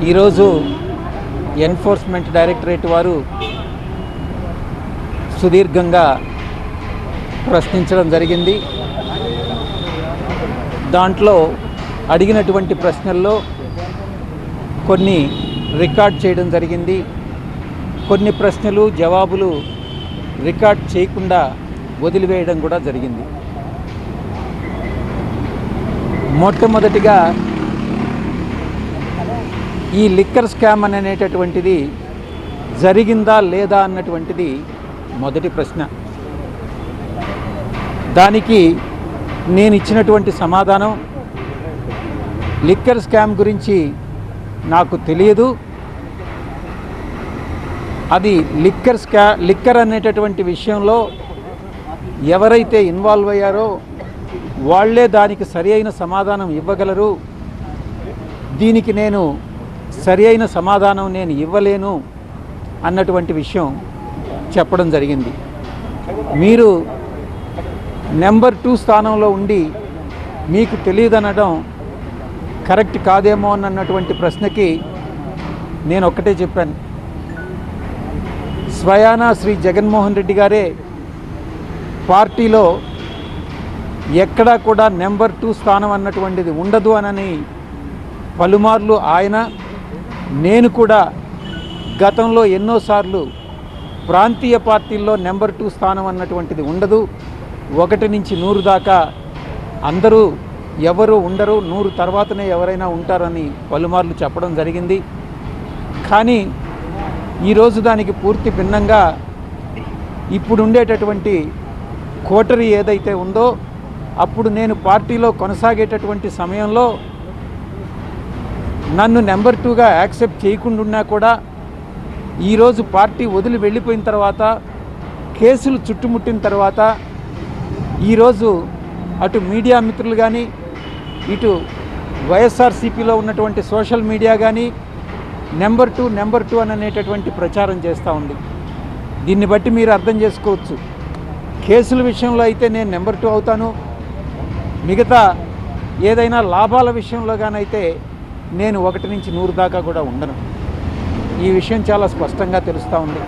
ఈరోజు enforcement directorate వారు సుదీర్ఘంగా ప్రశ్నించడం జరిగింది. దాంట్లో అడిగినటువంటి ప్రశ్నల్లో కొన్ని రికార్డ్ చేయడం జరిగింది. కొన్ని ప్రశ్నలు జవాబులు రికార్డ్ చేయకుండా వదిలివేయడం కూడా జరిగింది. మొట్టమొదటిగా ఈ లిక్కర్ స్కామ్ అనేటటువంటిది జరిగిందా లేదా అన్నటువంటిది మొదటి ప్రశ్న. దానికి నేను ఇచ్చినటువంటి సమాధానం, లిక్కర్ స్కామ్ గురించి నాకు తెలియదు. అది లిక్కర్ అనేటటువంటి విషయంలో ఎవరైతే ఇన్వాల్వ్ అయ్యారో వాళ్ళే దానికి సరి అయిన సమాధానం ఇవ్వగలరు. దీనికి నేను సరి అయిన సమాధానం నేను ఇవ్వలేను అన్నటువంటి విషయం చెప్పడం జరిగింది. మీరు నెంబర్ 2 స్థానంలో ఉండి మీకు తెలియదనడం కరెక్ట్ కాదేమో అన్నటువంటి ప్రశ్నకి నేను ఒక్కటే చెప్పాను. స్వయానా శ్రీ జగన్మోహన్ రెడ్డి గారే పార్టీలో ఎక్కడా కూడా నెంబర్ 2 స్థానం అన్నటువంటిది ఉండదు అనని పలుమార్లు ఆయన, నేను కూడా గతంలో ఎన్నోసార్లు ప్రాంతీయ పార్టీల్లో నెంబర్ 2 స్థానం అన్నటువంటిది ఉండదు, 1 నుంచి 100 దాకా అందరూ ఎవరు ఉండరు, 100 తర్వాతనే ఎవరైనా ఉంటారని పలుమార్లు చెప్పడం జరిగింది. కానీ ఈరోజు దానికి పూర్తి భిన్నంగా ఇప్పుడు ఉండేటటువంటి కోటరీ ఏదైతే ఉందో, అప్పుడు నేను పార్టీలో కొనసాగేటటువంటి సమయంలో నన్ను నెంబర్ 2గా యాక్సెప్ట్ చేయకుండా ఉన్నా కూడా ఈరోజు పార్టీ వదిలి వెళ్ళిపోయిన తర్వాత, కేసులు చుట్టుముట్టిన తర్వాత, ఈరోజు అటు మీడియా మిత్రులు కానీ, ఇటు వైఎస్ఆర్సీపీలో ఉన్నటువంటి సోషల్ మీడియా కానీ నెంబర్ 2 అని అనేటటువంటి ప్రచారం చేస్తూ ఉంది. దీన్ని బట్టి మీరు అర్థం చేసుకోవచ్చు, కేసుల విషయంలో అయితే నేను నెంబర్ 2 అవుతాను, మిగతా ఏదైనా లాభాల విషయంలో కానైతే నేను 1 నుంచి 100 దాకా కూడా ఉండను. ఈ విషయం చాలా స్పష్టంగా తెలుస్తూ ఉంది.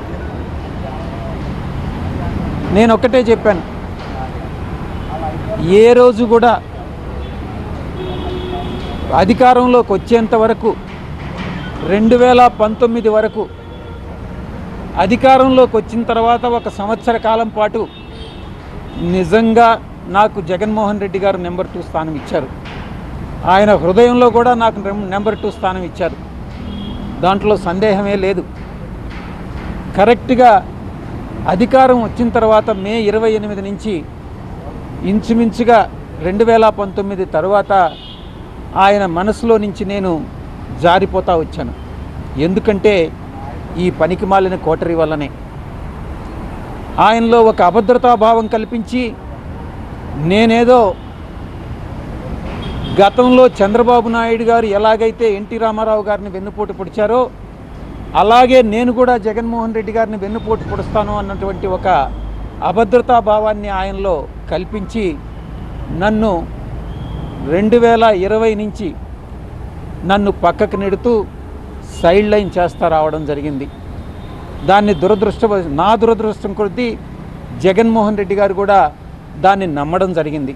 నేను ఒక్కటే చెప్పాను, ఏ రోజు కూడా అధికారంలోకి వచ్చేంత వరకు 2019 వరకు అధికారంలోకి వచ్చిన తర్వాత 1 సంవత్సర కాలం పాటు నిజంగా నాకు జగన్మోహన్ రెడ్డి గారు నెంబర్ 2 స్థానం ఇచ్చారు. ఆయన హృదయంలో కూడా నాకు నెంబర్ 2 స్థానం ఇచ్చారు. దాంట్లో సందేహమే లేదు. కరెక్ట్గా అధికారం వచ్చిన తర్వాత మే 28 నుంచి ఇంచుమించుగా 2019 తర్వాత ఆయన మనసులో నుంచి నేను జారిపోతూ వచ్చాను. ఎందుకంటే ఈ పనికిమాలిన కోటరీ వల్లనే. ఆయనలో ఒక అభద్రతాభావం కల్పించి, నేనేదో గతంలో చంద్రబాబు నాయుడు గారు ఎలాగైతే ఎన్టీ రామారావు గారిని వెన్నుపోటు పొడిచారో అలాగే నేను కూడా జగన్మోహన్ రెడ్డి గారిని వెన్నుపోటు పొడుస్తాను అన్నటువంటి ఒక అభద్రతాభావాన్ని ఆయనలో కల్పించి నన్ను 2020 నుంచి నన్ను పక్కకు నెడుతూ సైడ్ లైన్ చేస్తా రావడం జరిగింది. దాన్ని నా దురదృష్టం కొద్దీ జగన్మోహన్ రెడ్డి గారు కూడా దాన్ని నమ్మడం జరిగింది.